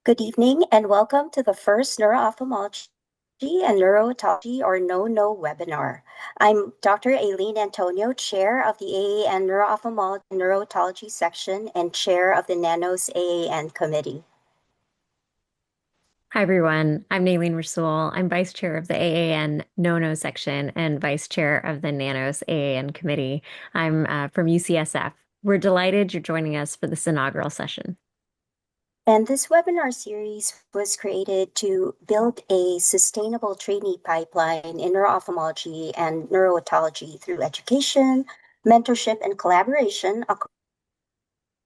Good evening and welcome to the first Neuro-Ophthalmology and Neuro-Otology or No webinar. I'm Dr. Aileen Antonio, Chair of the AAN Neuro-Ophthalmology and Neuro-Otology section and Chair of the NANOS AAN Committee. Hi, everyone. I'm Nailene Rasool. I'm Vice Chair of the AAN NONO section and Vice Chair of the NANOS AAN Committee. I'm from UCSF. We're delighted you're joining us for this inaugural session. And this webinar series was created to build a sustainable trainee pipeline in neuro-ophthalmology and neuro-otology through education, mentorship, and collaboration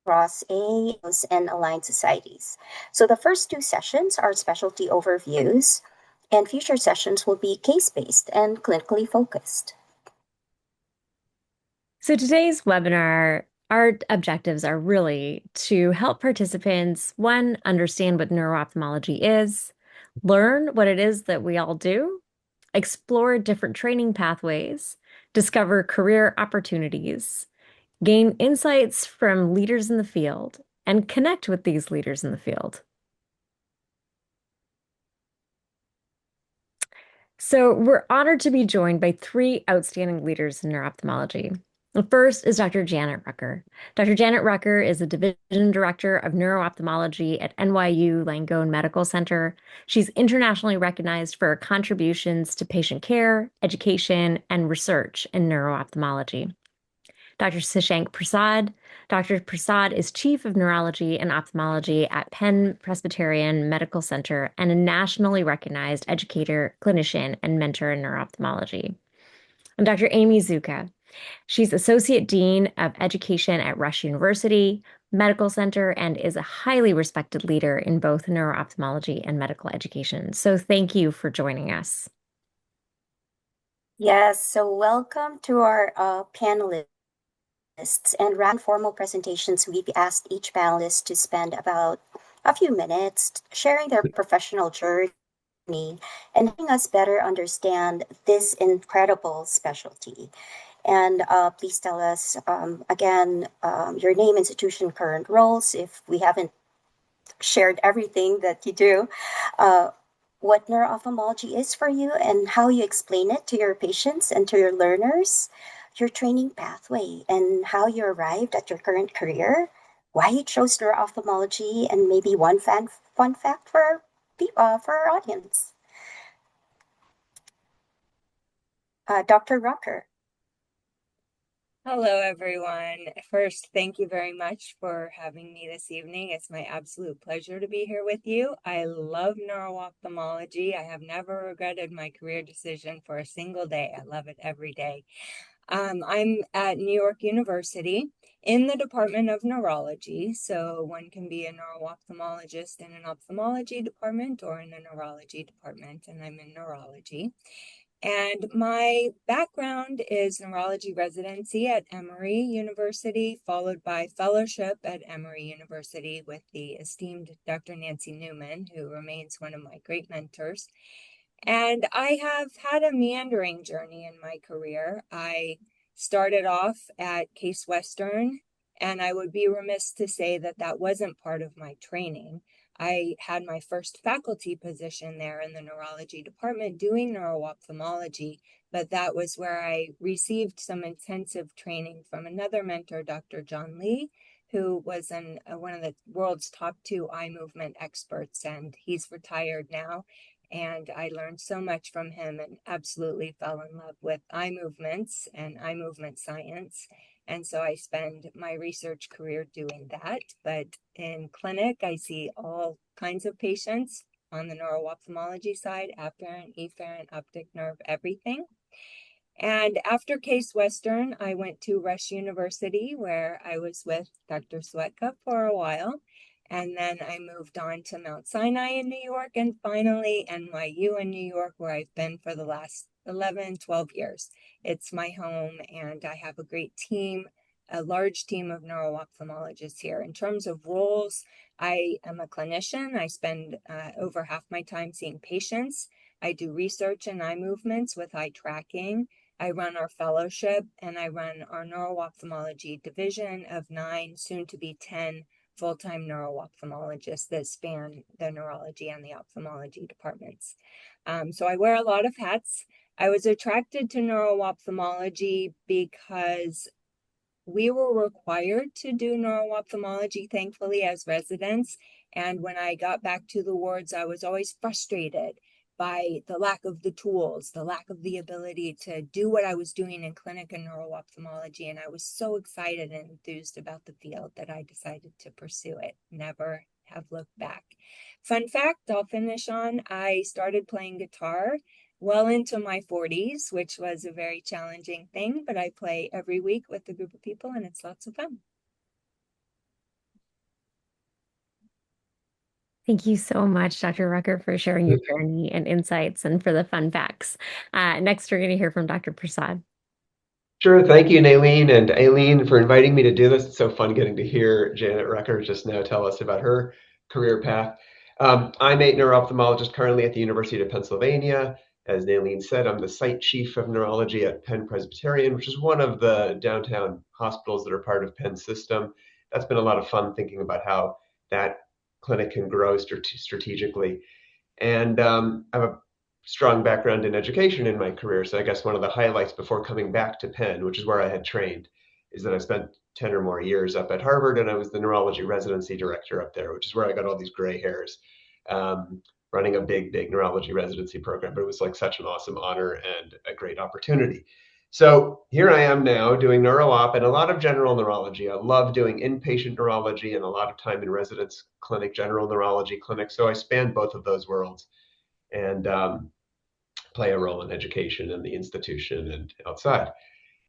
across AAOs and aligned societies. So the first two sessions are specialty overviews, and future sessions will be case-based and clinically focused. So today's webinar, our objectives are really to help participants, one, understand what neuro-ophthalmology is, learn what it is that we all do, explore different training pathways, discover career opportunities, gain insights from leaders in the field, and connect with these leaders in the field. So we're honored to be joined by three outstanding leaders in neuro-ophthalmology. The first is Dr. Janet Rucker. Dr. Janet Rucker is a division director of neuro-ophthalmology at NYU Langone Medical Center. She's internationally recognized for her contributions to patient care, education, and research in neuro-ophthalmology. Dr. Sashank Prasad. Dr. Prasad is Chief of Neurology and Ophthalmology at Penn Presbyterian Medical Center and a nationally recognized educator, clinician, and mentor in neuro-ophthalmology. And Dr. Amy Zuka. She's Associate Dean of Education at Rush University Medical Center and is a highly respected leader in both neuro-ophthalmology and medical education. So thank you for joining us. Yes, so welcome to our panelists. And rather than formal presentations, we've asked each panelist to spend about a few minutes sharing their professional journey and helping us better understand this incredible specialty. And please tell us, again, your name, institution, current roles, if we haven't shared everything that you do, what neuro-ophthalmology is for you and how you explain it to your patients and to your learners, your training pathway and how you arrived at your current career, why you chose neuro-ophthalmology, and maybe one fun fact for our audience. Dr. Rucker. Hello, everyone. First, thank you very much for having me this evening. It's my absolute pleasure to be here with you. I love neuro-ophthalmology. I have never regretted my career decision for a single day. I love it every day. I'm at New York University in the Department of Neurology. So one can be a neuro-ophthalmologist in an ophthalmology department or in a neurology department, and I'm in neurology. And my background is neurology residency at Emory University, followed by fellowship at Emory University with the esteemed Dr. Nancy Newman, who remains one of my great mentors. And I have had a meandering journey in my career. I started off at Case Western, and I would be remiss to say that that wasn't part of my training. I had my first faculty position there in the neurology department doing neuro-ophthalmology, but that was where I received some intensive training from another mentor, Dr. John Lee, who was one of the world's top two eye movement experts, and he's retired now. And I learned so much from him and absolutely fell in love with eye movements and eye movement science. And so I spend my research career doing that. But in clinic, I see all kinds of patients on the neuro-ophthalmology side, afferent, efferent, optic nerve, everything. And after Case Western, I went to Rush University, where I was with Dr. Swetka for a while. And then I moved on to Mount Sinai in New York, and finally NYU in New York, where I've been for the last 11, 12 years. It's my home, and I have a great team, a large team of neuro-ophthalmologists here. In terms of roles, I am a clinician. I spend over half my time seeing patients. I do research in eye movements with eye tracking. I run our fellowship, and I run our neuro-ophthalmology division of 9, soon to be 10 full-time neuro-ophthalmologists that span the neurology and the ophthalmology departments. So I wear a lot of hats. I was attracted to neuro-ophthalmology because we were required to do neuro-ophthalmology, thankfully, as residents. And when I got back to the wards, I was always frustrated by the lack of the tools, the lack of the ability to do what I was doing in clinic and neuro-ophthalmology. And I was so excited and enthused about the field that I decided to pursue it. Never have looked back. Fun fact, I'll finish on, I started playing guitar well into my 40s, which was a very challenging thing, but I play every week with a group of people and it's lots of fun. Thank you so much, Dr. Rucker, for sharing your journey and insights and for the fun facts. Next, we're going to hear from Dr. Prasad. Sure. Thank you, Aileen, and Aileen for inviting me to do this. It's so fun getting to hear Janet Rucker just now tell us about her career path. I'm a neuro-ophthalmologist currently at the University of Pennsylvania. As Aileen said, I'm the site chief of neurology at Penn Presbyterian, which is one of the downtown hospitals that are part of Penn's system. That's been a lot of fun thinking about how that clinic can grow strategically. And I have a strong background in education in my career. So I guess one of the highlights before coming back to Penn, which is where I had trained, is that I spent 10 or more years up at Harvard, and I was the neurology residency director up there, which is where I got all these gray hairs, running a big neurology residency program. But it was like such an awesome honor and a great opportunity. So here I am now doing neuro-op and a lot of general neurology. I love doing inpatient neurology and a lot of time in residence clinic, general neurology clinic. So I span both of those worlds and play a role in education and the institution and outside.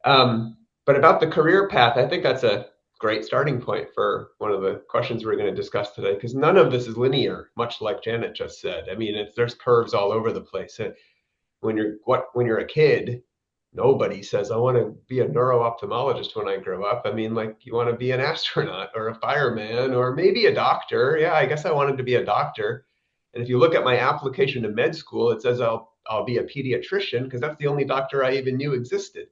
But about the career path, I think that's a great starting point for one of the questions we're going to discuss today, because none of this is linear, much like Janet just said. I mean, there's curves all over the place. When you're a kid, nobody says, I want to be a neuro-ophthalmologist when I grow up. I mean, like, you want to be an astronaut or a fireman or maybe a doctor. Yeah, I guess I wanted to be a doctor. And if you look at my application to med school, it says I'll be a pediatrician because that's the only doctor I even knew existed.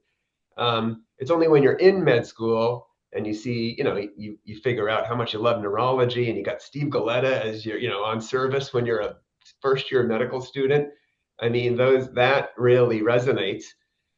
It's only when you're in med school and you see, you figure out how much you love neurology, and you got Steve Galetta as your, on service when you're a first year medical student. I mean, that really resonates.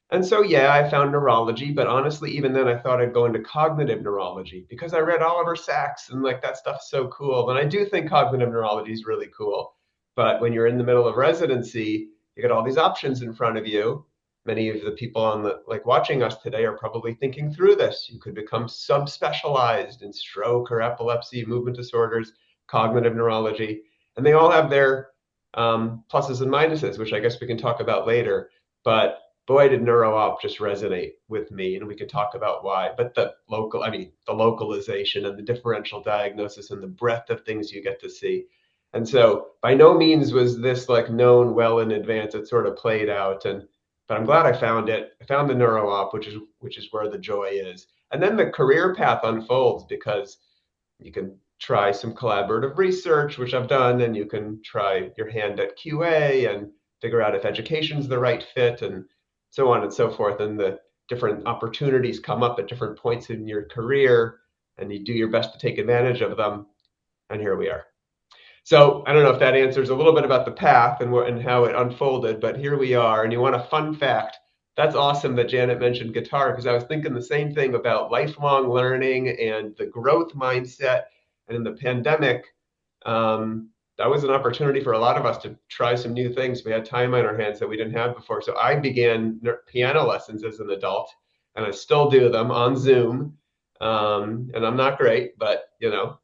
And so, yeah, I found neurology, but honestly, even then I thought I'd go into cognitive neurology because I read Oliver Sacks and like that stuff's so cool. And I do think cognitive neurology is really cool. But when you're in the middle of residency, you got all these options in front of you. Many of the people watching us today are probably thinking through this. You could become subspecialized in stroke or epilepsy, movement disorders, cognitive neurology, and they all have their pluses and minuses, which I guess we can talk about later. But boy, did neuro-op just resonate with me, and we could talk about why. But the localization and the differential diagnosis and the breadth of things you get to see. And so by no means was this like known well in advance. It sort of played out, but I'm glad I found it. I found the neuro-op, which is where the joy is. And then the career path unfolds because you can try some collaborative research, which I've done, and you can try your hand at QA and figure out if education's the right fit and so on and so forth. And the different opportunities come up at different points in your career, and you do your best to take advantage of them. And here we are. So I don't know if that answers a little bit about the path and how it unfolded, but here we are. And you want a fun fact? That's awesome that Janet mentioned guitar, because I was thinking the same thing about lifelong learning and the growth mindset. And in the pandemic, that was an opportunity for a lot of us to try some new things. We had time on our hands that we didn't have before. So I began piano lessons as an adult, and I still do them on Zoom. And I'm not great, but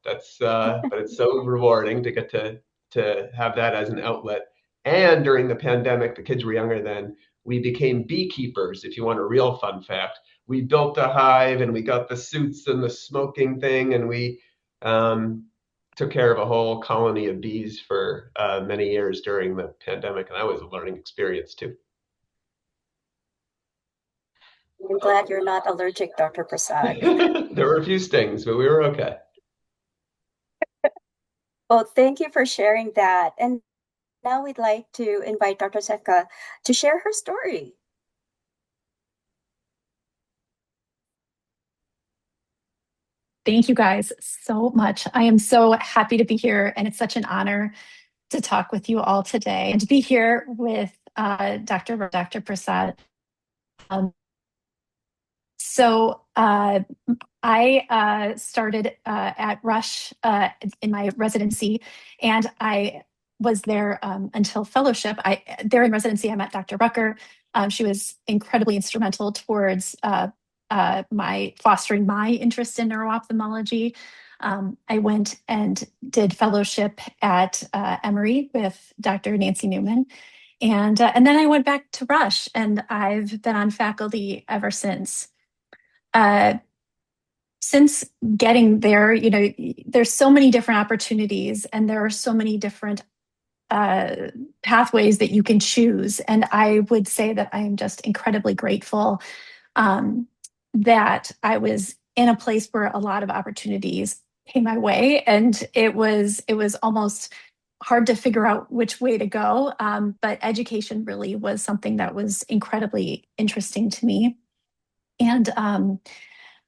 that's but it's so rewarding to get to have that as an outlet. And during the pandemic, the kids were younger then, we became beekeepers. If you want a real fun fact, we built a hive and we got the suits and the smoking thing, and we took care of a whole colony of bees for many years during the pandemic, and that was a learning experience too. I'm glad you're not allergic, Dr. Prasad. There were a few stings, but we were okay. Well, thank you for sharing that. And now we'd like to invite Dr. Seka to share her story. Thank you guys so much. I am so happy to be here, and it's such an honor to talk with you all today and to be here with Dr. Prasad. Um, I started at Rush in my residency, and I was there until fellowship. There in residency, I met Dr. Rucker. She was incredibly instrumental towards my fostering my interest in neuro-ophthalmology. I went and did fellowship at Emory with Dr. Nancy Newman. And then I went back to Rush, and I've been on faculty ever since. Since getting there, there's so many different opportunities, and there are so many different pathways that you can choose. And I would say that I am just incredibly grateful that I was in a place where a lot of opportunities came my way, and it was almost hard to figure out which way to go. But education really was something that was incredibly interesting to me. And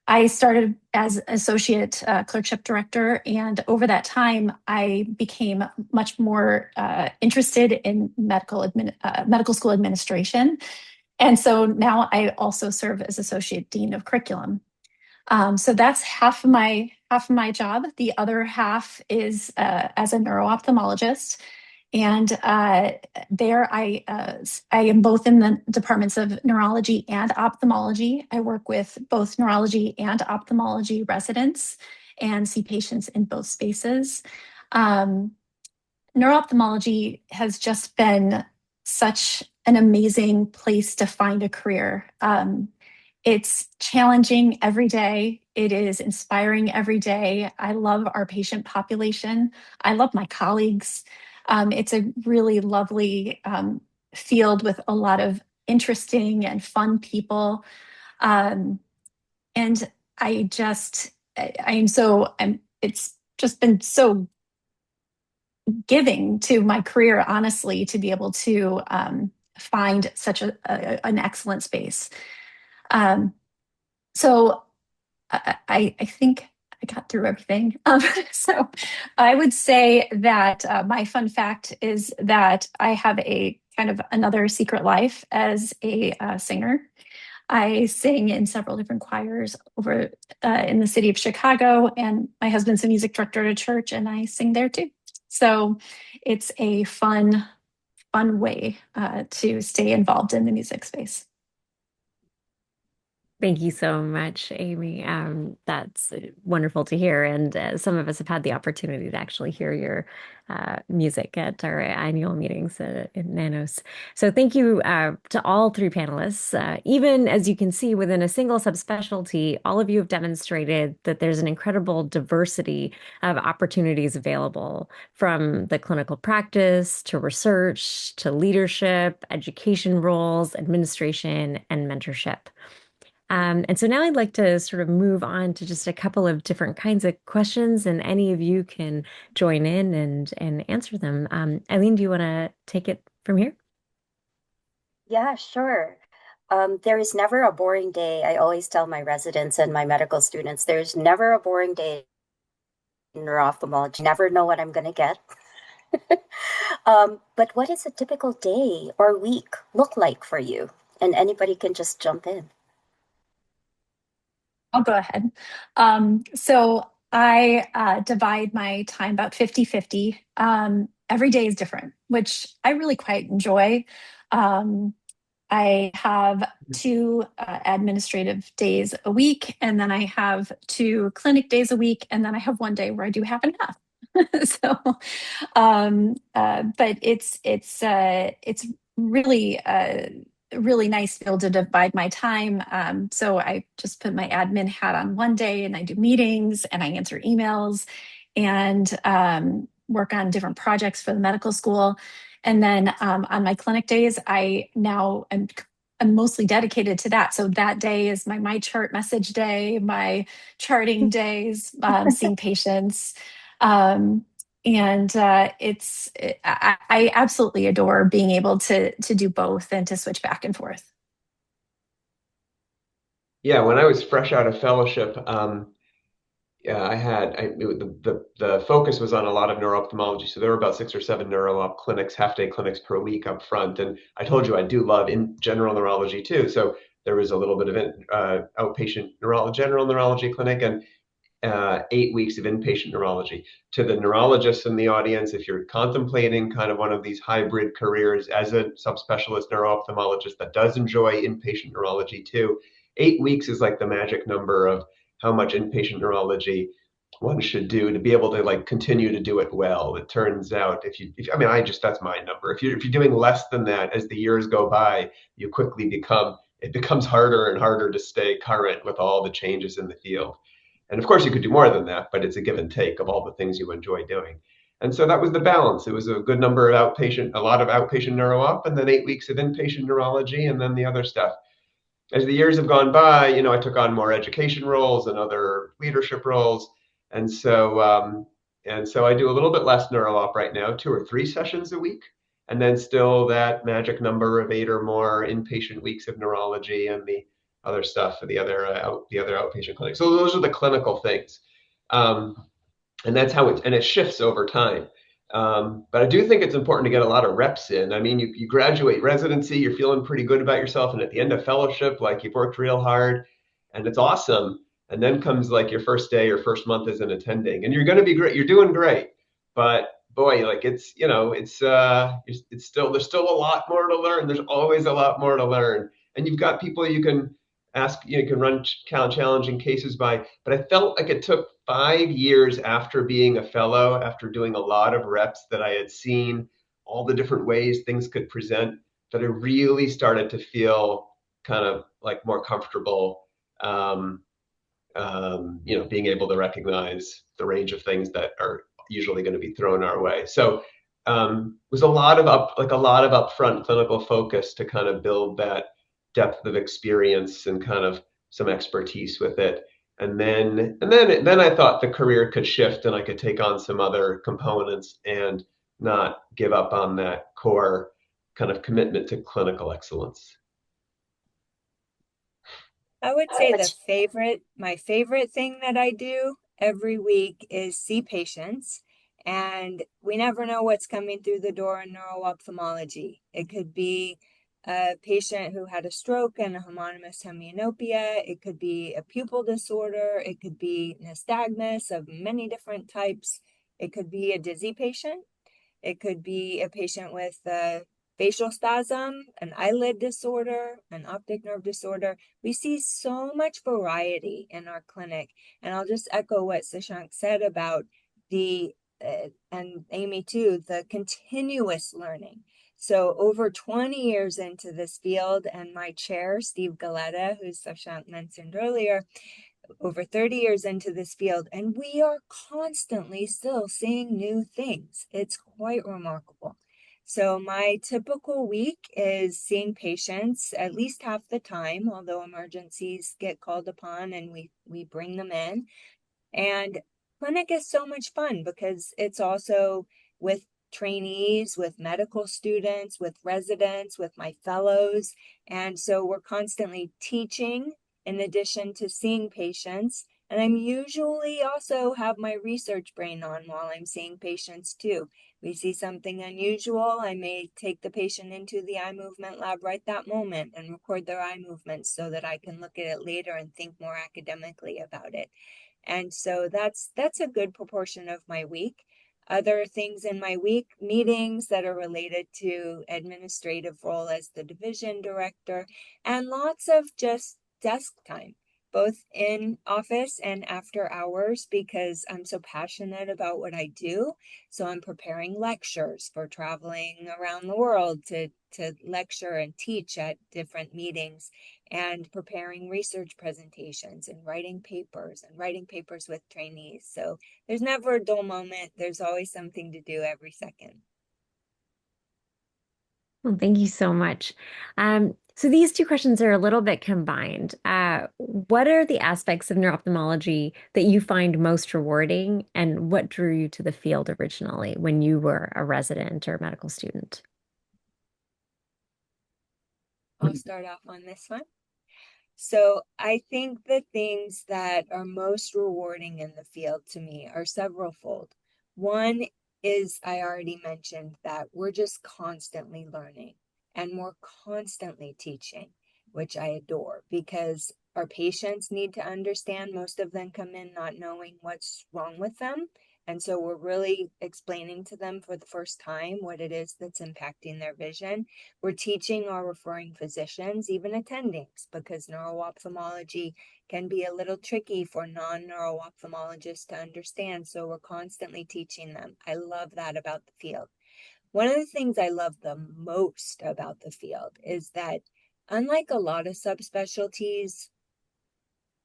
I started as associate clerkship director, and over that time, I became much more interested in medical school administration. And so now I also serve as associate dean of curriculum. So that's half of my job. The other half is as a neuro-ophthalmologist. And there I am both in the departments of neurology and ophthalmology. I work with both neurology and ophthalmology residents and see patients in both spaces. Neuro-ophthalmology has just been such an amazing place to find a career. It's challenging every day. It is inspiring every day. I love our patient population. I love my colleagues. It's a really lovely field with a lot of interesting and fun people. And it's just been so giving to my career, honestly, to be able to find such an excellent space. So I think I got through everything. So I would say that my fun fact is that I have a kind of another secret life as a singer. I sing in several different choirs over in the city of Chicago, and my husband's a music director at a church, and I sing there too. So it's a fun way to stay involved in the music space. Thank you so much, Amy. That's wonderful to hear. And some of us have had the opportunity to actually hear your music at our annual meetings in NANOS. So thank you to all three panelists. Even as you can see, within a single subspecialty, all of you have demonstrated that there's an incredible diversity of opportunities available, from the clinical practice to research to leadership, education roles, administration, and mentorship. And so now I'd like to sort of move on to just a couple of different kinds of questions, and any of you can join in and answer them. Eileen, do you want to take it from here? Yeah, sure. There is never a boring day. I always tell my residents and my medical students, there's never a boring day in neuro-ophthalmology. Never know what I'm going to get. But what does a typical day or week look like for you? And anybody can just jump in. I'll go ahead. So I divide my time about 50-50. Every day is different, which I really quite enjoy. I have 2 administrative days a week, and then I have 2 clinic days a week, and then I have 1 day where I do half and half. So, but it's really nice to be able to divide my time. So I just put my admin hat on 1 day, and I do meetings, and I answer emails, and work on different projects for the medical school. And then on my clinic days, I'm mostly dedicated to that. So that day is my chart message day, my charting days, seeing patients. I absolutely adore being able to do both and to switch back and forth. Yeah, when I was fresh out of fellowship, Yeah, the focus was on a lot of neuro-ophthalmology. So there were about 6 or 7 neuro-op clinics, half-day clinics per week up front. And I told you I do love in general neurology too. So there was a little bit of outpatient general neurology clinic and 8 weeks of inpatient neurology. To the neurologists in the audience, if you're contemplating kind of one of these hybrid careers as a subspecialist neuro-ophthalmologist that does enjoy inpatient neurology too, 8 weeks is like the magic number of how much inpatient neurology one should do to be able to like continue to do it well. It turns out if I mean, that's my number. If you're doing less than that as the years go by, you quickly it becomes harder and harder to stay current with all the changes in the field. And of course, you could do more than that, but it's a give and take of all the things you enjoy doing. And so that was the balance. It was a good number of a lot of outpatient neuro-op, and then 8 weeks of inpatient neurology, and then the other stuff. As the years have gone by, I took on more education roles and other leadership roles, and so I do a little bit less neuro-op right now, 2 or 3 sessions a week, and then still that magic number of 8 or more inpatient weeks of neurology and the other stuff for the other outpatient clinic. So those are the clinical things, and that's how it shifts over time. But I do think it's important to get a lot of reps in. I mean, you graduate residency, you're feeling pretty good about yourself, and at the end of fellowship, like you've worked real hard, and it's awesome. And then comes like your first day or first month as an attending, and you're going to be great. You're doing great, but boy, like it's still there's still a lot more to learn. There's always a lot more to learn, and you've got people you can ask, you can run challenging cases by. But I felt like it took 5 years after being a fellow, after doing a lot of reps, that I had seen all the different ways things could present, that I really started to feel kind of like more comfortable, being able to recognize the range of things that are usually going to be thrown our way. So it was a lot of upfront clinical focus to kind of build that depth of experience and kind of some expertise with it. And then I thought the career could shift and I could take on some other components and not give up on that core kind of commitment to clinical excellence. I would say my favorite thing that I do every week is see patients. And we never know what's coming through the door in neuro-ophthalmology. It could be a patient who had a stroke and a homonymous hemianopia. It could be a pupil disorder. It could be nystagmus of many different types. It could be a dizzy patient. It could be a patient with facial spasm, an eyelid disorder, an optic nerve disorder. We see so much variety in our clinic. And I'll just echo what Sashank said about and Amy too, the continuous learning. So over 20 years into this field, and my chair, Steve Galetta, who Sashank mentioned earlier, over 30 years into this field, and we are constantly still seeing new things. It's quite remarkable. So my typical week is seeing patients at least half the time, although emergencies get called upon and we bring them in. And clinic is so much fun because it's also with trainees, with medical students, with residents, with my fellows. And so we're constantly teaching in addition to seeing patients. And I'm usually also have my research brain on while I'm seeing patients too. We see something unusual, I may take the patient into the eye movement lab right that moment and record their eye movements so that I can look at it later and think more academically about it. And so that's a good proportion of my week. Other things in my week, meetings that are related to administrative role as the division director, and lots of just desk time, both in office and after hours, because I'm so passionate about what I do. So I'm preparing lectures for traveling around the world to lecture and teach at different meetings, and preparing research presentations and writing papers with trainees. So there's never a dull moment. There's always something to do every second. Well, thank you so much. So these two questions are a little bit combined. What are the aspects of neuro-ophthalmology that you find most rewarding, and what drew you to the field originally when you were a resident or medical student? I'll start off on this one. So I think the things that are most rewarding in the field to me are severalfold. One is, I already mentioned that we're just constantly learning and we're constantly teaching, which I adore because our patients need to understand. Most of them come in not knowing what's wrong with them. And so we're really explaining to them for the first time what it is that's impacting their vision. We're teaching our referring physicians, even attendings, because neuro-ophthalmology can be a little tricky for non-neuro-ophthalmologists to understand. So we're constantly teaching them. I love that about the field. One of the things I love the most about the field is that unlike a lot of subspecialties,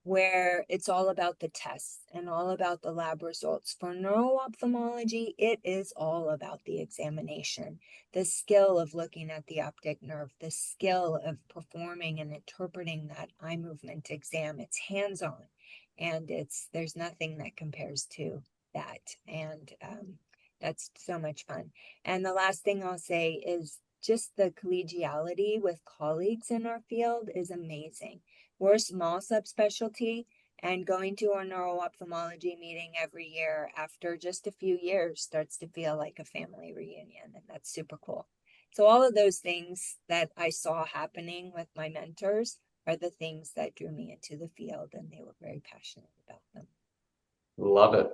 where it's all about the tests and all about the lab results. For neuro-ophthalmology, it is all about the examination, the skill of looking at the optic nerve, the skill of performing and interpreting that eye movement exam. It's hands-on, and there's nothing that compares to that. And that's so much fun. And the last thing I'll say is just the collegiality with colleagues in our field is amazing. We're a small subspecialty, and going to our neuro-ophthalmology meeting every year after just a few years starts to feel like a family reunion, and that's super cool. So all of those things that I saw happening with my mentors are the things that drew me into the field, and they were very passionate about them. Love it.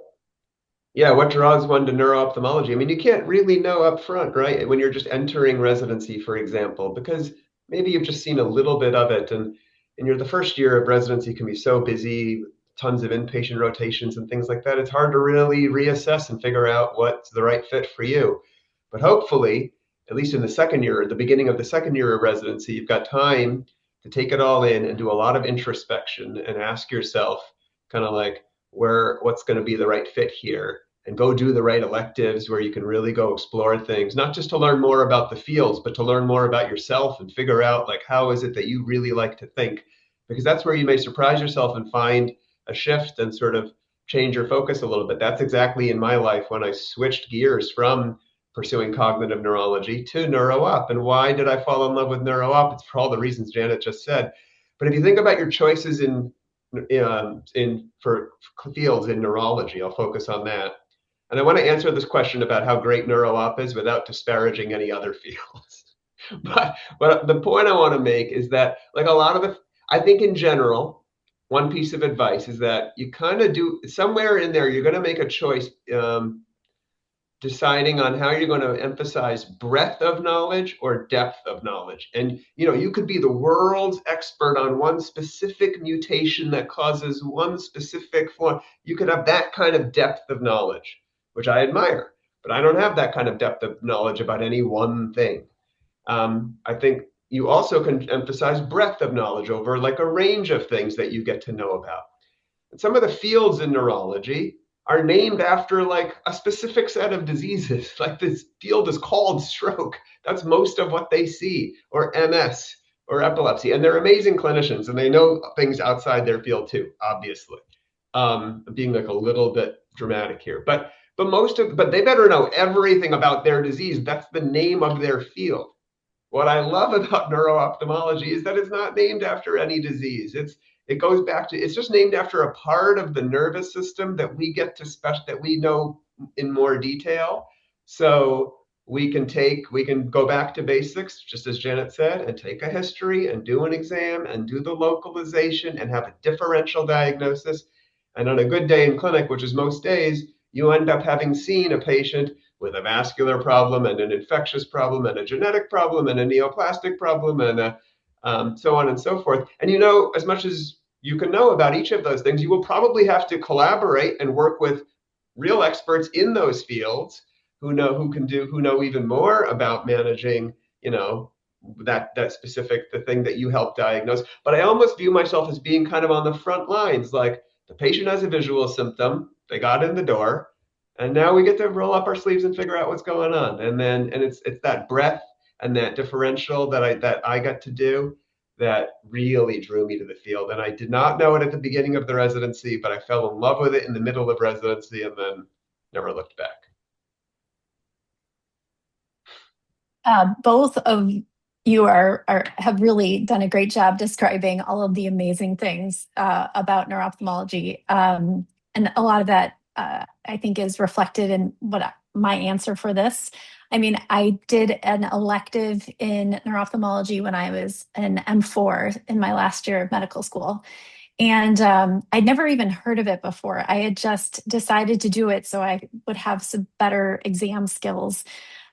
Yeah, what draws one to neuro-ophthalmology? I mean, you can't really know up front, right? When you're just entering residency, for example, because maybe you've just seen a little bit of it, and you're the first year of residency can be so busy, tons of inpatient rotations and things like that. It's hard to really reassess and figure out what's the right fit for you. But hopefully, at least in the second year, at the beginning of the second year of residency, you've got time to take it all in and do a lot of introspection and ask yourself, kind of like, what's going to be the right fit here, and go do the right electives where you can really go explore things, not just to learn more about the fields, but to learn more about yourself and figure out like how is it that you really like to think, because that's where you may surprise yourself and find a shift and sort of change your focus a little bit. That's exactly in my life when I switched gears from pursuing cognitive neurology to neuro-op. And why did I fall in love with neuro-op? It's for all the reasons Janet just said. But if you think about your choices for fields in neurology, I'll focus on that. And I want to answer this question about how great neuro-op is without disparaging any other fields. but the point I want to make is that, like a lot of I think in general, one piece of advice is that you kind of do somewhere in there, you're going to make a choice deciding on how you're going to emphasize breadth of knowledge or depth of knowledge. And you could be the world's expert on one specific mutation that causes one specific form. You could have that kind of depth of knowledge, which I admire, but I don't have that kind of depth of knowledge about any one thing. I think you also can emphasize breadth of knowledge over like a range of things that you get to know about. And some of the fields in neurology are named after like a specific set of diseases. Like this field is called stroke. That's most of what they see, or MS, or epilepsy. And they're amazing clinicians, and they know things outside their field too, obviously. Being like a little bit dramatic here, but they better know everything about their disease. That's the name of their field. What I love about neuro-ophthalmology is that it's not named after any disease. It goes back to, it's just named after a part of the nervous system that we get to that we know in more detail. So we can go back to basics, just as Janet said, and take a history and do an exam and do the localization and have a differential diagnosis. And on a good day in clinic, which is most days, you end up having seen a patient with a vascular problem and an infectious problem and a genetic problem and a neoplastic problem and so on and so forth. And as much as you can know about each of those things, you will probably have to collaborate and work with real experts in those fields who know even more about managing, that specific, the thing that you help diagnose. But I almost view myself as being kind of on the front lines, like the patient has a visual symptom, they got in the door, and now we get to roll up our sleeves and figure out what's going on. And it's that breadth and that differential that I got to do that really drew me to the field. And I did not know it at the beginning of the residency, but I fell in love with it in the middle of residency and then never looked back. Both of have really done a great job describing all of the amazing things about neuro-ophthalmology. And a lot of that, I think, is reflected in my answer for this. I mean, I did an elective in neuro-ophthalmology when I was an M4 in my last year of medical school. And I'd never even heard of it before. I had just decided to do it so I would have some better exam skills.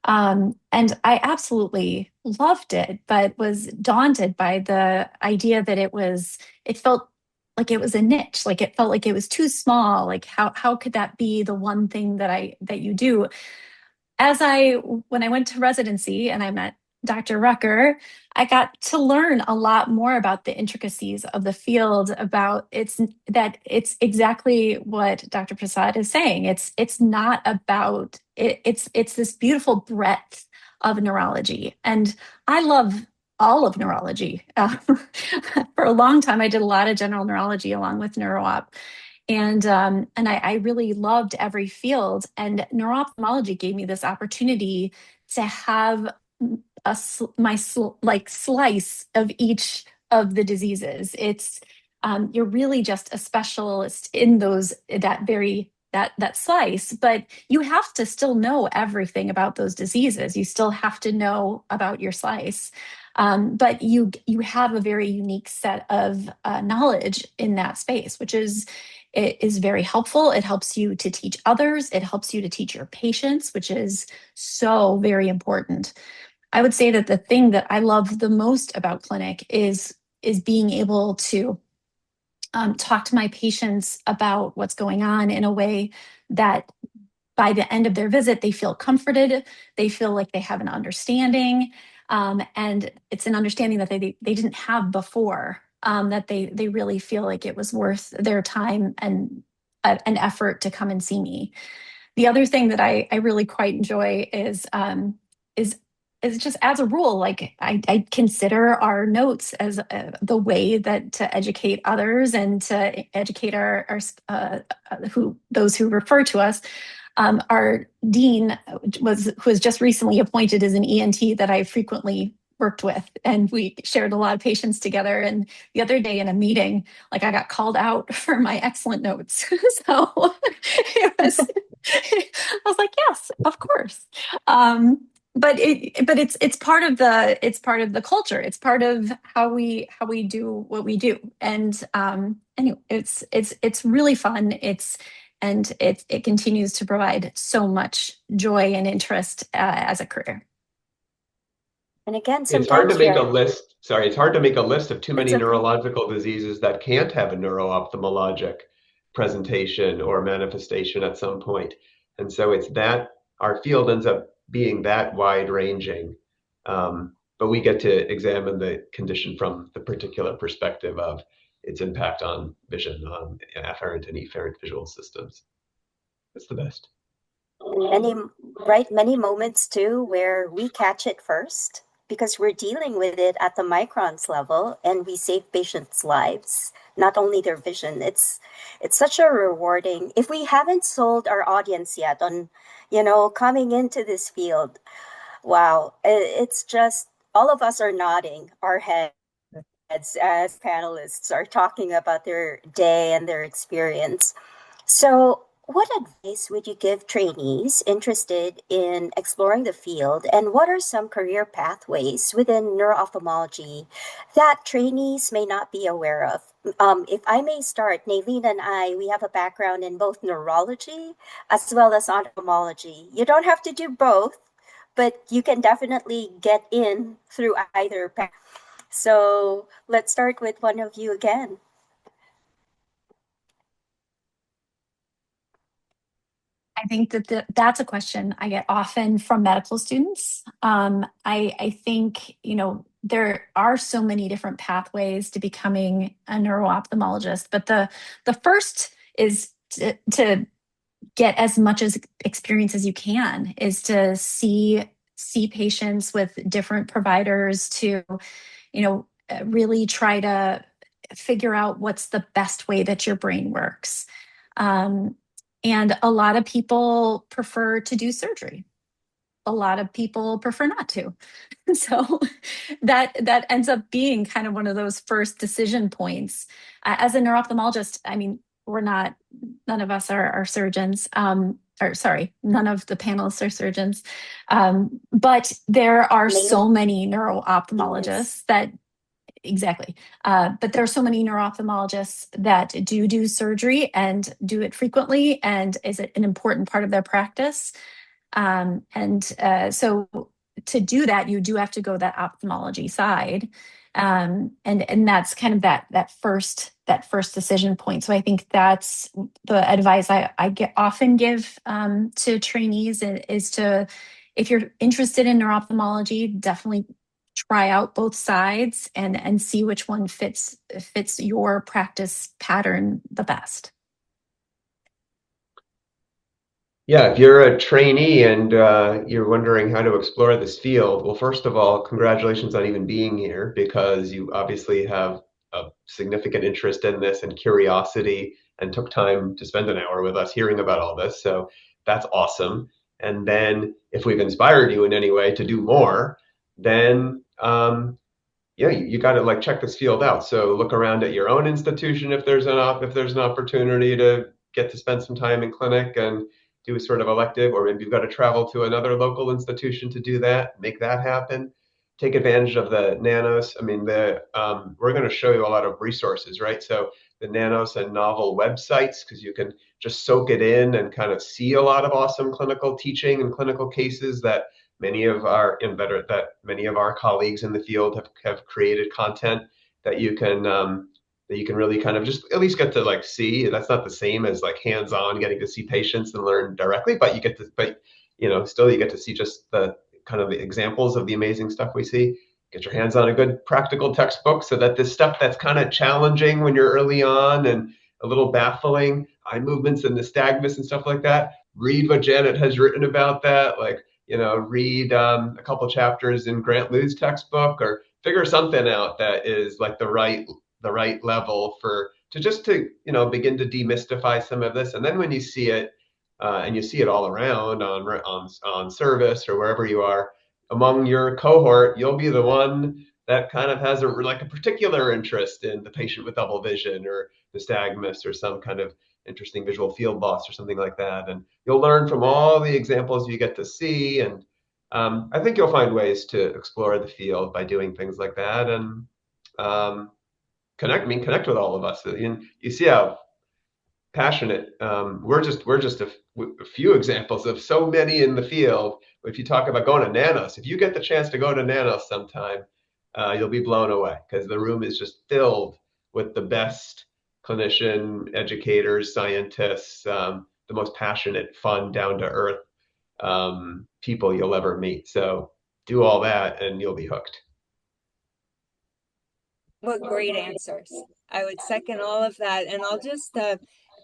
And I absolutely loved it, but was daunted by the idea that it felt like it was a niche, like it felt like it was too small. Like how could that be the one thing that you do? When I went to residency and I met Dr. Rucker, I got to learn a lot more about the intricacies of the field, it's exactly what Dr. Prasad is saying. It's not about it, it's this beautiful breadth of neurology. And I love all of neurology. For a long time, I did a lot of general neurology along with neuro-op. And I really loved every field. And neuro-ophthalmology gave me this opportunity to have like slice of each of the diseases. You're really just a specialist in that slice, but you have to still know everything about those diseases. You still have to know about your slice. But you have a very unique set of knowledge in that space, it is very helpful. It helps you to teach others. It helps you to teach your patients, which is so very important. I would say that the thing that I love the most about clinic is being able to talk to my patients about what's going on in a way that by the end of their visit, they feel comforted. They feel like they have an understanding. And it's an understanding that they didn't have before, that they really feel like it was worth their time and an effort to come and see me. The other thing that I really quite enjoy is just as a rule, like I consider our notes as the way that to educate others and to educate those who refer to us. Our dean who was just recently appointed as an ENT that I frequently worked with, and we shared a lot of patients together. And the other day in a meeting, like I got called out for my excellent notes. So I was like, yes, of course. But it's part of the culture. It's part of how we do what we do. And anyway, it's really fun. It continues to provide so much joy and interest as a career. And again, It's hard to sometimes make a list. Sorry, it's hard to make a list of too many okay. neurological diseases that can't have a neuro-ophthalmologic presentation or manifestation at some point. And so it's that our field ends up being that wide ranging. But we get to examine the condition from the particular perspective of its impact on vision, on afferent and efferent visual systems. It's the best. Many moments too where we catch it first because we're dealing with it at the microns level and we save patients' lives, not only their vision. It's such a rewarding. If we haven't sold our audience yet on, coming into this field, wow, it's just all of us are nodding our heads as panelists are talking about their day and their experience. So, what advice would you give trainees interested in exploring the field, and what are some career pathways within neuro-ophthalmology that trainees may not be aware of? If I may start, Naveen and we have a background in both neurology as well as ophthalmology. You don't have to do both, but you can definitely get in through either path. So let's start with one of you again. I think that's a question I get often from medical students. I think, there are so many different pathways to becoming a neuro-ophthalmologist, but the first is to get as much as experience as you can, is to see patients with different providers, to, really try to figure out what's the best way that your brain works. And a lot of people prefer to do surgery. a lot of people prefer not to. So that ends up being kind of one of those first decision points. As a neuro-ophthalmologist, I mean, none of us are surgeons. Or sorry, none of the panelists are surgeons. But there are so many neuro-ophthalmologists that, exactly. But there are so many neuro-ophthalmologists that do surgery and do it frequently and is an important part of their practice. So to do that, you do have to go that ophthalmology side. And that's kind of that first decision point. So I think that's the advice I often give to trainees is to, if you're interested in neuro-ophthalmology, definitely try out both sides and see which one fits your practice pattern the best. Yeah, if you're a trainee and you're wondering how to explore this field, well, first of all, congratulations on even being here, because you obviously have a significant interest in this and curiosity and took time to spend an hour with us hearing about all this. So that's awesome. And then if we've inspired you in any way to do more, then yeah, you got to like check this field out. So look around at your own institution if there's an opportunity to get to spend some time in clinic and do a sort of elective, or maybe you've got to travel to another local institution to do that. Make that happen. Take advantage of the NANOS. I mean, we're going to show you a lot of resources, right? So the NANOS and Novel websites, because you can just soak it in and kind of see a lot of awesome clinical teaching and clinical cases that many of our colleagues in the field have created content that you can really kind of just at least get to like see. That's not the same as like hands-on getting to see patients and learn directly, but still you get to see just the kind of the examples of the amazing stuff we see. Get your hands on a good practical textbook so that this stuff that's kind of challenging when you're early on and a little baffling, eye movements and nystagmus and stuff like that, read what Janet has written about that. Like, read a couple chapters in Grant Liu's textbook, or figure something out that is like the right level to begin to demystify some of this. And then when you see it, and you see it all around on service or wherever you are among your cohort, you'll be the one that kind of has a particular interest in the patient with double vision or nystagmus or some kind of interesting visual field loss or something like that. And you'll learn from all the examples you get to see. And I think you'll find ways to explore the field by doing things like that and connect with all of us. You see how passionate we're just a few examples of so many in the field. If you talk about going to NANOS, if you get the chance to go to NANOS sometime, you'll be blown away, because the room is just filled with the best clinician, educators, scientists, the most passionate, fun, down-to-earth people you'll ever meet. So do all that and you'll be hooked. What great answers. I would second all of that. And I'll just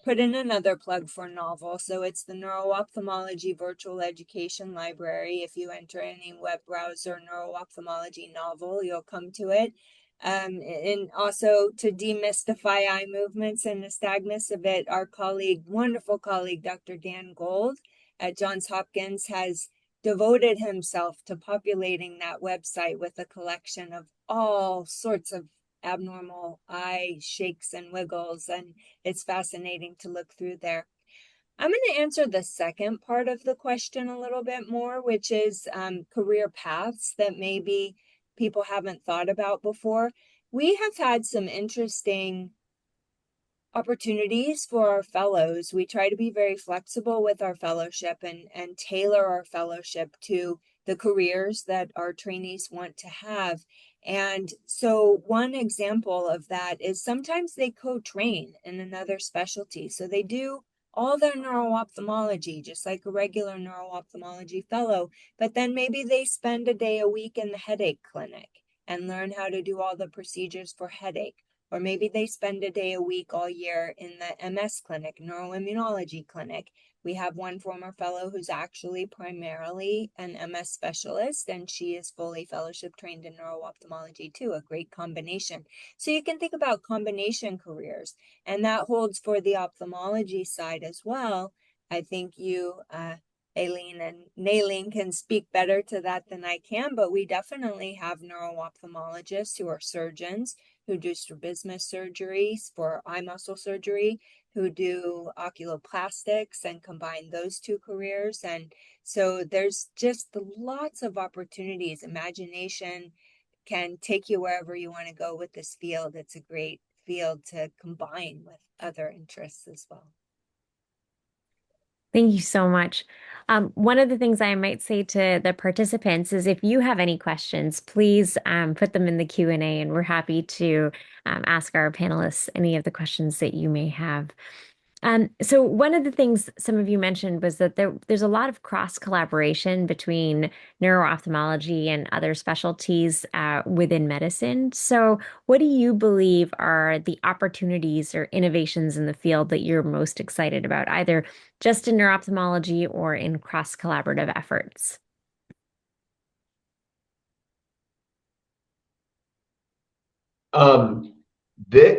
put in another plug for Novel. So it's the Neuro-Ophthalmology Virtual Education Library. If you enter any web browser, Neuro-Ophthalmology Novel, you'll come to it. And also to demystify eye movements and nystagmus a bit, our wonderful colleague, Dr. Dan Gold at Johns Hopkins, has devoted himself to populating that website with a collection of all sorts of abnormal eye shakes and wiggles, and it's fascinating to look through there. I'm going to answer the second part of the question a little bit more, which is career paths that maybe people haven't thought about before. We have had some interesting opportunities for our fellows. We try to be very flexible with our fellowship and tailor our fellowship to the careers that our trainees want to have. And so one example of that is sometimes they co-train in another specialty. So they do all their neuro-ophthalmology, just like a regular neuro-ophthalmology fellow, but then maybe they spend a day a week in the headache clinic and learn how to do all the procedures for headache. Or maybe they spend a day a week all year in the MS clinic, neuroimmunology clinic. We have one former fellow who's actually primarily an MS specialist, and she is fully fellowship trained in neuro-ophthalmology too, a great combination. So you can think about combination careers, and that holds for the ophthalmology side as well. I think you Aileen and Naileen can speak better to that than I can, but we definitely have neuro-ophthalmologists who are surgeons who do strabismus surgeries for eye muscle surgery, who do oculoplastics and combine those two careers. And so there's just lots of opportunities. Imagination can take you wherever you want to go with this field. It's a great field to combine with other interests as well. Thank you so much. One of the things I might say to the participants is if you have any questions, please put them in the Q&A, and we're happy to ask our panelists any of the questions that you may have. So one of the things some of you mentioned was that there's a lot of cross collaboration between neuro-ophthalmology and other specialties within medicine. So what do you believe are the opportunities or innovations in the field that you're most excited about, either just in neuro-ophthalmology or in cross collaborative efforts?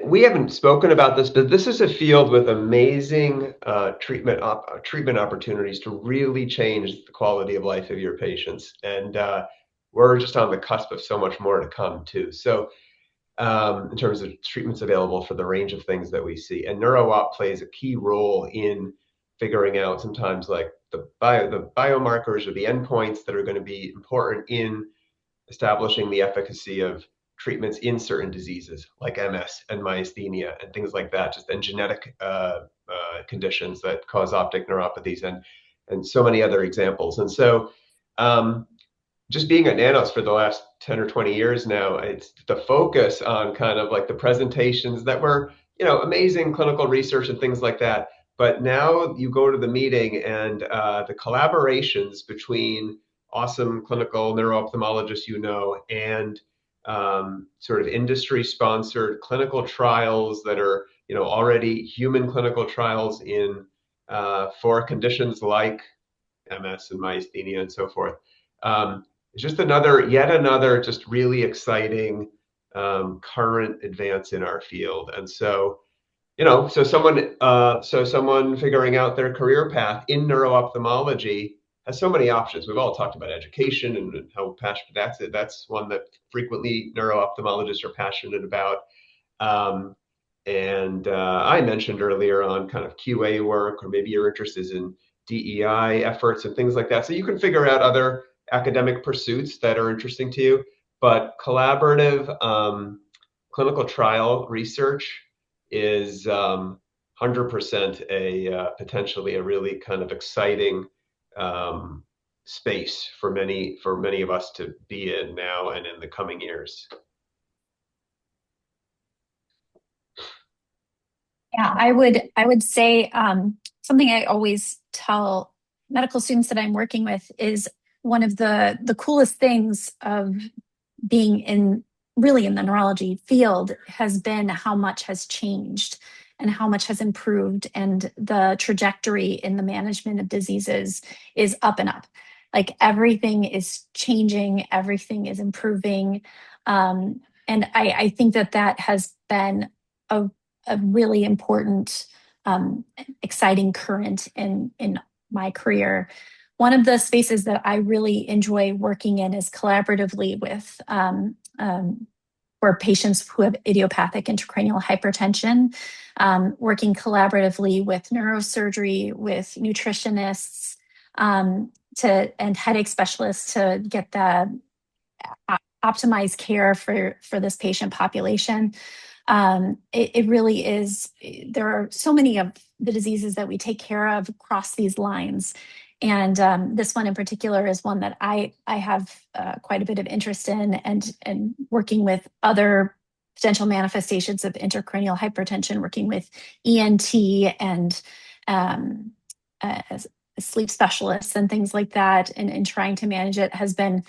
We haven't spoken about this, but this is a field with amazing treatment opportunities to really change the quality of life of your patients. And we're just on the cusp of so much more to come too. So in terms of treatments available for the range of things that we see. And neuro-op plays a key role in figuring out sometimes like the biomarkers or the endpoints that are going to be important in establishing the efficacy of treatments in certain diseases like MS and myasthenia and things like that, just and genetic conditions that cause optic neuropathies and so many other examples. And so just being at NANOS for the last 10 or 20 years now, it's the focus on kind of like the presentations that were, amazing clinical research and things like that. But now you go to the meeting and the collaborations between awesome clinical neuro-ophthalmologists, and sort of industry-sponsored clinical trials that are, already human clinical trials in for conditions like MS and myasthenia and so forth. It's just yet another just really exciting current advance in our field. And so, so someone figuring out their career path in neuro-ophthalmology has so many options. We've all talked about education and how passionate that's it. That's one that frequently neuro-ophthalmologists are passionate about. And I mentioned earlier on kind of QA work, or maybe your interest is in DEI efforts and things like that. So you can figure out other academic pursuits that are interesting to you, but collaborative clinical trial research is 100% potentially a really kind of exciting space for many of us to be in now and in the coming years. Yeah, I would say something I always tell medical students that I'm working with is one of the coolest things of being really in the neurology field has been how much has changed and how much has improved, and the trajectory in the management of diseases is up and up. Like everything is changing, everything is improving. And I think that has been a really important, exciting current in my career. One of the spaces that I really enjoy working in is collaboratively with for patients who have idiopathic intracranial hypertension, working collaboratively with neurosurgery, with nutritionists, and headache specialists to get the optimized care for this patient population. It really is. There are so many of the diseases that we take care of across these lines. And this one in particular is one that I have quite a bit of interest in, and working with other potential manifestations of intracranial hypertension, working with ENT and sleep specialists and things like that, and trying to manage it has been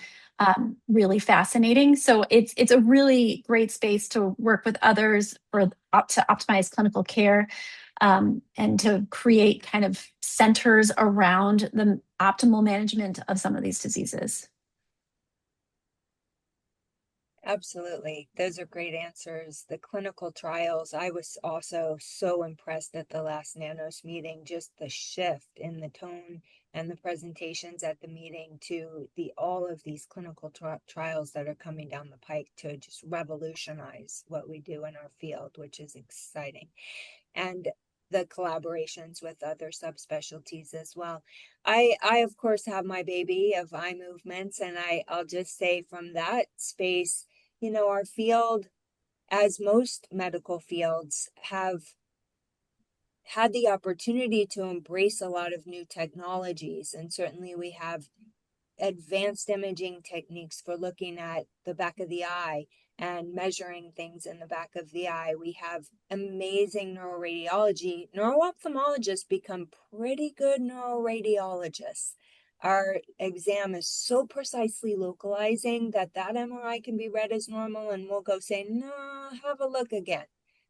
really fascinating. So it's a really great space to work with others to optimize clinical care, and to create kind of centers around the optimal management of some of these diseases. Absolutely. Those are great answers. The clinical trials, I was also so impressed at the last NANOS meeting, just the shift in the tone and the presentations at the meeting to all of these clinical trials that are coming down the pike to just revolutionize what we do in our field, which is exciting. And the collaborations with other subspecialties as well. I of course have my baby of eye movements, and I'll just say from that space, our field, as most medical fields, have had the opportunity to embrace a lot of new technologies. And certainly we have advanced imaging techniques for looking at the back of the eye and measuring things in the back of the eye. We have amazing neuroradiology. Neuro-ophthalmologists become pretty good neuroradiologists. Our exam is so precisely localizing that MRI can be read as normal, and we'll go say, no, have a look again,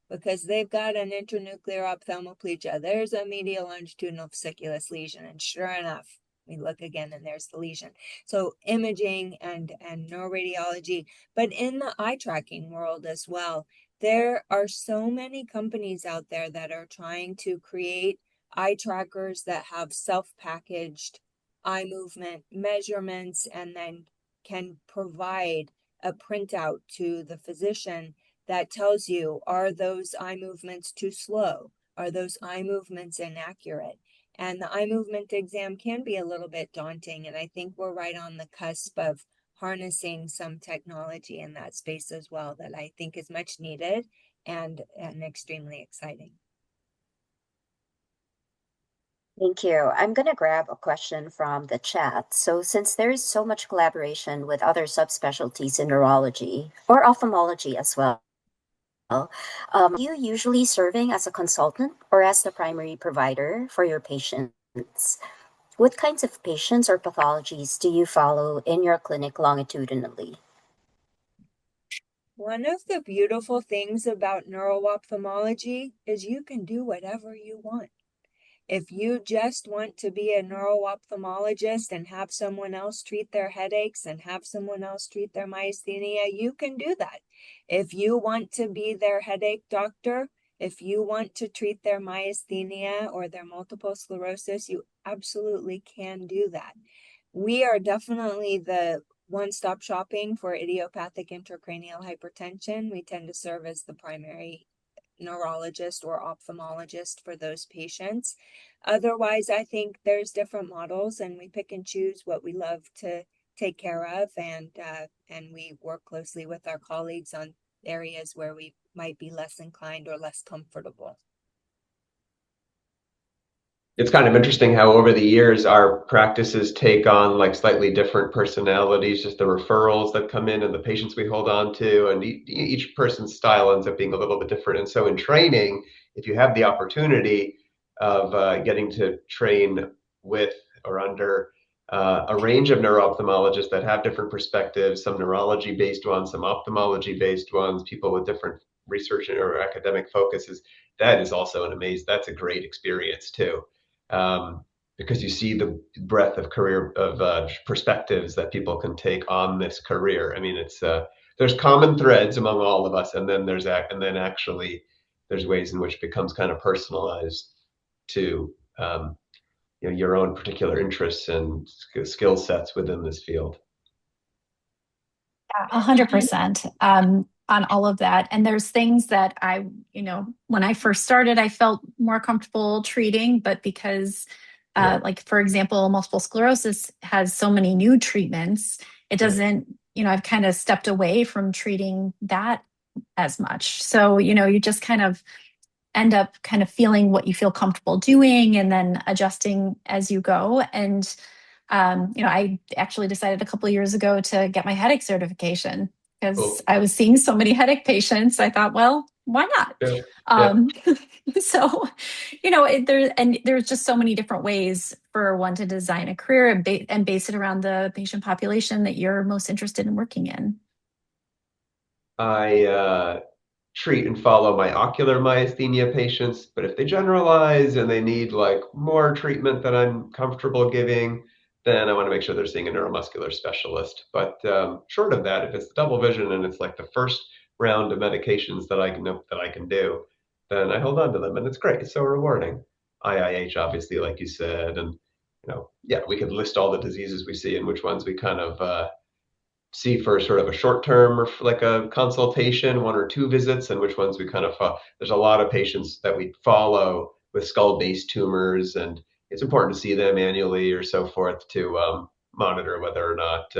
because they've got an internuclear ophthalmoplegia. There's a medial longitudinal fasciculus lesion, and sure enough, we look again and there's the lesion. So imaging and neuroradiology, but in the eye tracking world as well, there are so many companies out there that are trying to create eye trackers that have self-packaged eye movement measurements and then can provide a printout to the physician that tells you, are those eye movements too slow? Are those eye movements inaccurate? And the eye movement exam can be a little bit daunting. And I think we're right on the cusp of harnessing some technology in that space as well that I think is much needed and extremely exciting. Thank you. I'm going to grab a question from the chat. So, since there is so much collaboration with other subspecialties in neurology or ophthalmology as well, are you usually serving as a consultant or as the primary provider for your patients? What kinds of patients or pathologies do you follow in your clinic longitudinally? One of the beautiful things about neuro-ophthalmology is you can do whatever you want. If you just want to be a neuro-ophthalmologist and have someone else treat their headaches and have someone else treat their myasthenia, you can do that. If you want to be their headache doctor, if you want to treat their myasthenia or their multiple sclerosis, you absolutely can do that. We are definitely the one-stop shopping for idiopathic intracranial hypertension. We tend to serve as the primary neurologist or ophthalmologist for those patients. Otherwise, I think there's different models, and we pick and choose what we love to take care of, and we work closely with our colleagues on areas where we might be less inclined or less comfortable. It's kind of interesting how over the years our practices take on like slightly different personalities, just the referrals that come in and the patients we hold on to, and each person's style ends up being a little bit different. And so in training, if you have the opportunity of getting to train with or under a range of neuro-ophthalmologists that have different perspectives, some neurology-based ones, some ophthalmology-based ones, people with different research or academic focuses, that is also that's a great experience too. Because you see the breadth of perspectives that people can take on this career. I mean, it's there's common threads among all of us, and then actually there's ways in which it becomes kind of personalized to your own particular interests and skill sets within this field. 100% on all of that. And there's things that when I first started, I felt more comfortable treating, but because like, for example, multiple sclerosis has so many new treatments, it doesn't, I've kind of stepped away from treating that as much. So, you just kind of end up kind of feeling what you feel comfortable doing and then adjusting as you go. And I actually decided a couple of years ago to get my headache certification because I was seeing so many headache patients. I thought, well, why not? So, there's just so many different ways for one to design a career and base it around the patient population that you're most interested in working in. I treat and follow my ocular myasthenia patients, but if they generalize and they need like more treatment than I'm comfortable giving, then I want to make sure they're seeing a neuromuscular specialist. But short of that, if it's double vision and it's like the first round of medications that I can do, then I hold on to them, and it's great. It's so rewarding. IIH, obviously, like you said, and yeah, we could list all the diseases we see and which ones we kind of see for sort of a short term or like a consultation, 1 or 2 visits, and which ones we kind of there's a lot of patients that we follow with skull-based tumors, and it's important to see them annually or so forth to monitor whether or not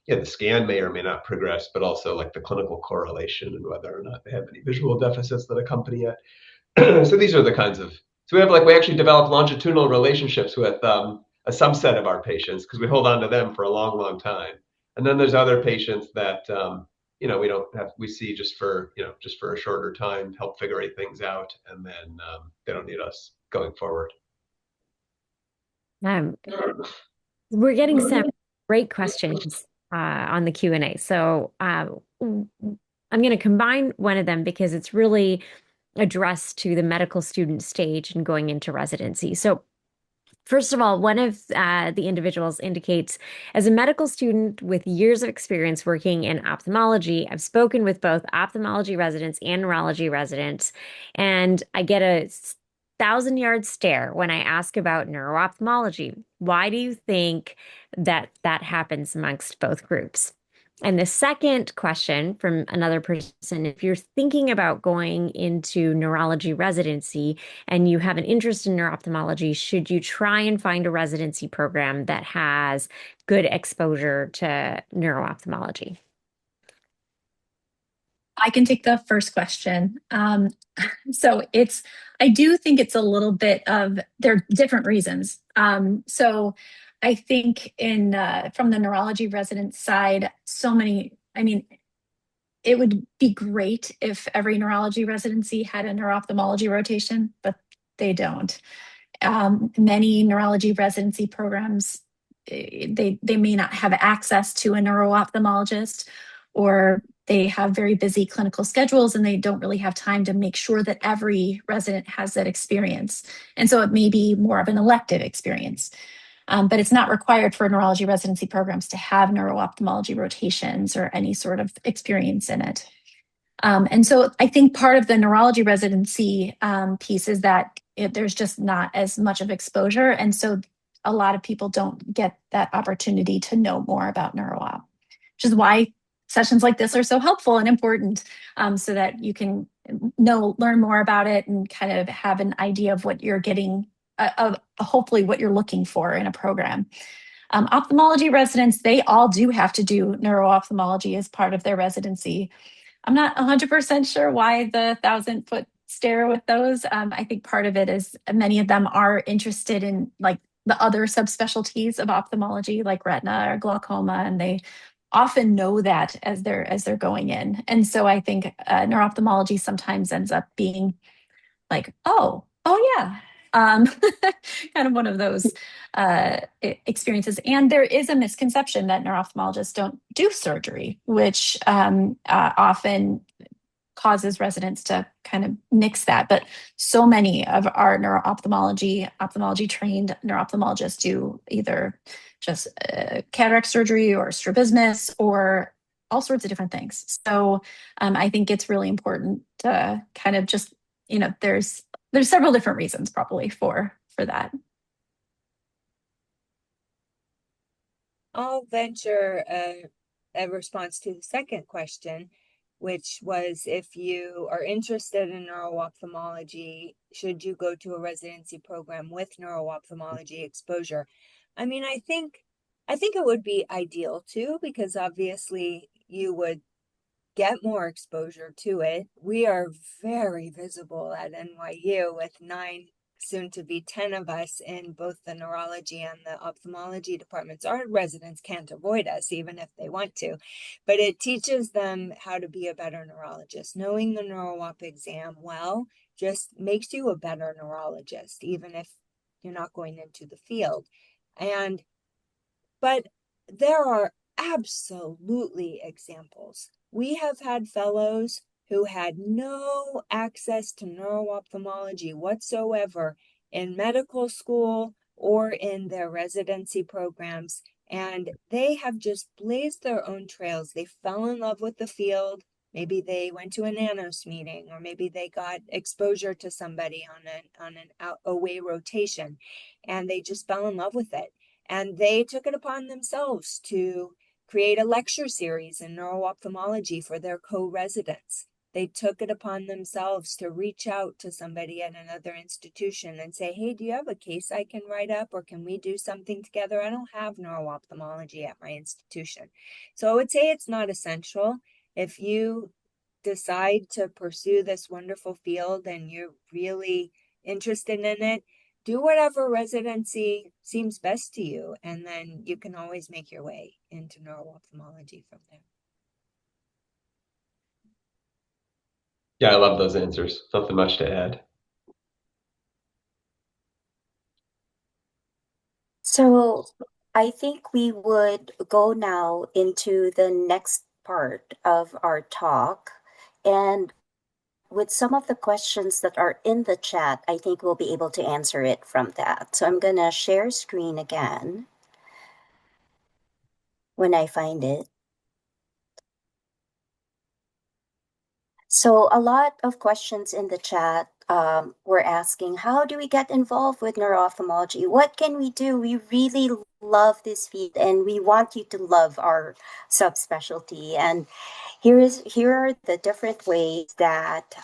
yeah, the scan may or may not progress, but also like the clinical correlation and whether or not they have any visual deficits that accompany it. So these are the kinds of, so we actually develop longitudinal relationships with a subset of our patients because we hold on to them for a long, long time. And then there's other patients that we see just for a shorter time, help figure things out, and then they don't need us going forward. We're getting some great questions on the Q&A. So I'm going to combine one of them because it's really addressed to the medical student stage and going into residency. So first of all, one of the individuals indicates, as a medical student with years of experience working in ophthalmology, I've spoken with both ophthalmology residents and neurology residents, and I get a 1,000-yard stare when I ask about neuro-ophthalmology. Why do you think that happens amongst both groups? And the second question from another person, if you're thinking about going into neurology residency and you have an interest in neuro-ophthalmology, should you try and find a residency program that has good exposure to neuro-ophthalmology? I can take the first question. So I do think it's a little bit of, there are different reasons. So I think from the neurology resident side, it would be great if every neurology residency had a neuro-ophthalmology rotation, but they don't. Many neurology residency programs, they may not have access to a neuro-ophthalmologist, or they have very busy clinical schedules and they don't really have time to make sure that every resident has that experience. And so it may be more of an elective experience. But it's not required for neurology residency programs to have neuro-ophthalmology rotations or any sort of experience in it. And so I think part of the neurology residency piece is that there's just not as much of exposure. And so a lot of people don't get that opportunity to know more about neuro-op, which is why sessions like this are so helpful and important, so that you can learn more about it and kind of have an idea of what you're getting, hopefully what you're looking for in a program. Ophthalmology residents, they all do have to do neuro-ophthalmology as part of their residency. I'm not 100% sure why the 1,000-foot stare with those. I think part of it is many of them are interested in like the other subspecialties of ophthalmology, like retina or glaucoma, and they often know that as they're going in. And so I think neuro-ophthalmology sometimes ends up being like, oh yeah, kind of one of those experiences. And there is a misconception that neuro-ophthalmologists don't do surgery, which often causes residents to kind of mix that. But so many of our ophthalmology trained neuro-ophthalmologists do either just cataract surgery or strabismus or all sorts of different things. So I think it's really important to kind of just, there's several different reasons probably for that. I'll venture a response to the second question, which was, if you are interested in neuro-ophthalmology, should you go to a residency program with neuro-ophthalmology exposure? I mean, I think it would be ideal too, because obviously you would get more exposure to it. We are very visible at NYU with 9, soon to be 10 of us in both the neurology and the ophthalmology departments. Our residents can't avoid us, even if they want to, but it teaches them how to be a better neurologist. Knowing the neuro-op exam well just makes you a better neurologist, even if you're not going into the field. But there are absolutely examples. We have had fellows who had no access to neuro-ophthalmology whatsoever in medical school or in their residency programs, and they have just blazed their own trails. They fell in love with the field. Maybe they went to a NANOS meeting, or maybe they got exposure to somebody on an away rotation, and they just fell in love with it. And they took it upon themselves to create a lecture series in neuro-ophthalmology for their co-residents. They took it upon themselves to reach out to somebody at another institution and say, hey, do you have a case I can write up, or can we do something together? I don't have neuro-ophthalmology at my institution. So I would say it's not essential. If you decide to pursue this wonderful field and you're really interested in it, do whatever residency seems best to you, and then you can always make your way into neuro-ophthalmology from there. Yeah, I love those answers. Nothing much to add. So I think we would go now into the next part of our talk. And with some of the questions that are in the chat, I think we'll be able to answer it from that. So I'm going to share screen again when I find it. So a lot of questions in the chat were asking, how do we get involved with neuro-ophthalmology? What can we do? We really love this field and we want you to love our subspecialty. And here are the different ways that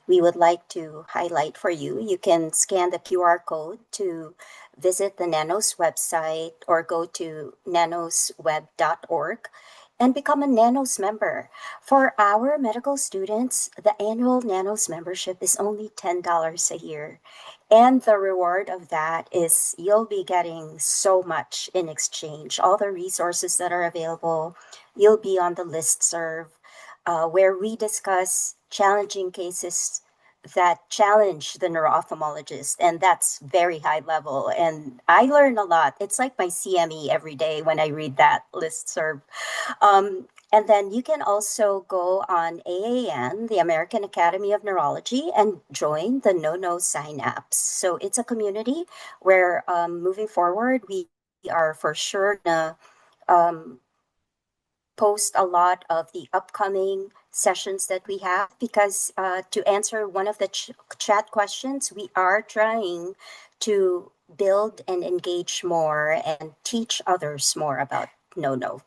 we would like to highlight for you. You can scan the QR code to visit the NANOS website or go to nanosweb.org and become a NANOS member. For our medical students, the annual NANOS membership is only $10 a year. And the reward of that is you'll be getting so much in exchange. All the resources that are available, you'll be on the listserv where we discuss challenging cases that challenge the neuro-ophthalmologist, and that's very high level. And I learn a lot. It's like my CME every day when I read that listserv. And then you can also go on AAN, the American Academy of Neurology, and join the No Synapse. So it's a community where moving forward, we are for sure gonna post a lot of the upcoming sessions that we have because to answer one of the chat questions, we are trying to build and engage more and teach others more about no.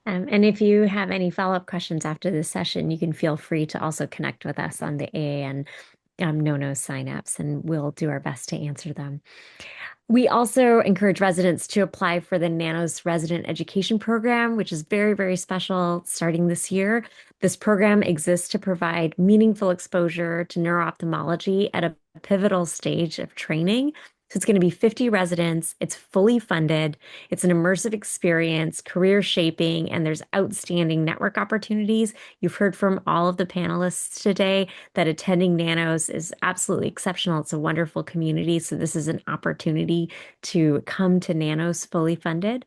And if you have any follow-up questions after this session, you can feel free to also connect with us on the AAN NONO signups, and we'll do our best to answer them. We also encourage residents to apply for the NANOS Resident Education Program, which is very, very special starting this year. This program exists to provide meaningful exposure to neuro-ophthalmology at a pivotal stage of training. So it's going to be 50 residents. It's fully funded. It's an immersive experience, career shaping, and there's outstanding network opportunities. You've heard from all of the panelists today that attending NANOS is absolutely exceptional. It's a wonderful community. So this is an opportunity to come to NANOS fully funded.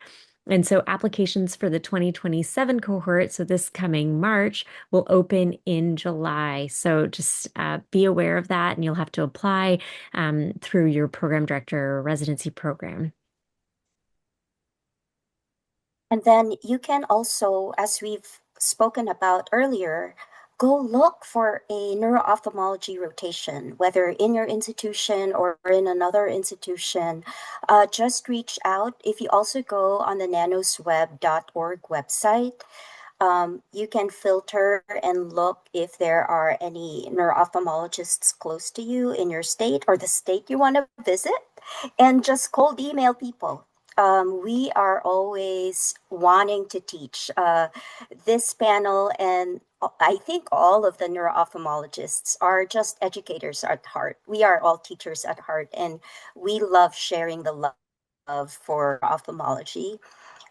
And so applications for the 2027 cohort, so this coming March, will open in July. So just be aware of that, and you'll have to apply through your program director residency program. And then you can also, as we've spoken about earlier, go look for a neuro-ophthalmology rotation, whether in your institution or in another institution. Just reach out. If you also go on the nanosweb.org website, you can filter and look if there are any neuro-ophthalmologists close to you in your state or the state you want to visit, and just cold email people. We are always wanting to teach. This panel and I think all of the neuro-ophthalmologists are just educators at heart. We are all teachers at heart, and we love sharing the love for ophthalmology.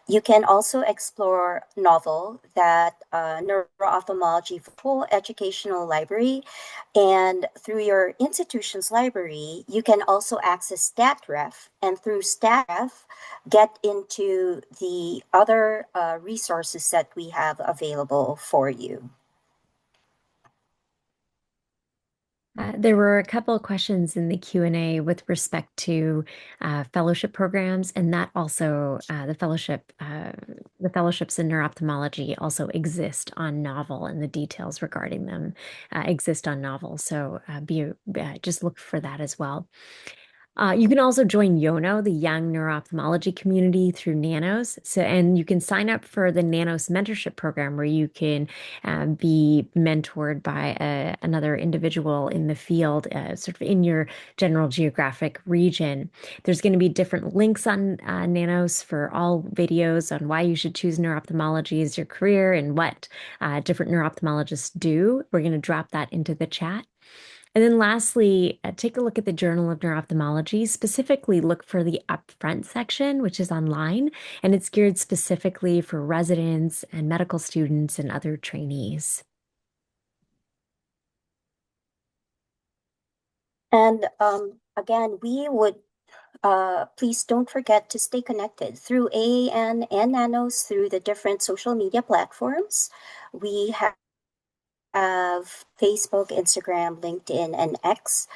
You can also explore Novel, that neuro-ophthalmology full educational library. And through your institution's library, you can also access StatRef. And through StatRef, get into the other resources that we have available for you. There were a couple of questions in the Q&A with respect to fellowship programs, and that also the fellowships in neuro-ophthalmology also exist on Novel, and the details regarding them exist on Novel. So just look for that as well. You can also join YONO, the Young Neuro-Ophthalmology community, through NANOS. And you can sign up for the NANOS mentorship program where you can be mentored by another individual in the field, sort of in your general geographic region. There's going to be different links on NANOS for all videos on why you should choose neuro-ophthalmology as your career and what different neuro-ophthalmologists do. We're going to drop that into the chat. And then lastly, take a look at the Journal of Neuro-Ophthalmology. Specifically, look for the upfront section, which is online, and it's geared specifically for residents and medical students and other trainees. And again, we would please don't forget to stay connected through AAN and NANOS through the different social media platforms. We have Facebook, Instagram, LinkedIn, and X.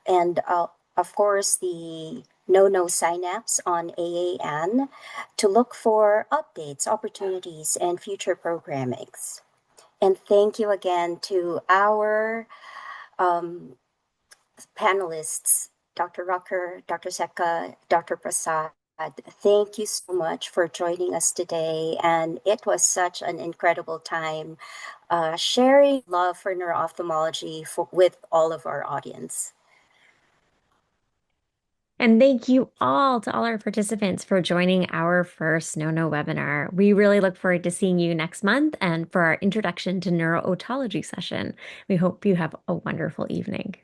And of course, the no signups on AAN to look for updates, opportunities, and future programmings. And thank you again to our panelists, Dr. Rucker, Dr. Seka, Dr. Prasad. Thank you so much for joining us today. And it was such an incredible time sharing love for neuro-ophthalmology with all of our audience. And thank you all to all our participants for joining our first NONO webinar. We really look forward to seeing you next month and for our introduction to Neuro-Otology session. We hope you have a wonderful evening.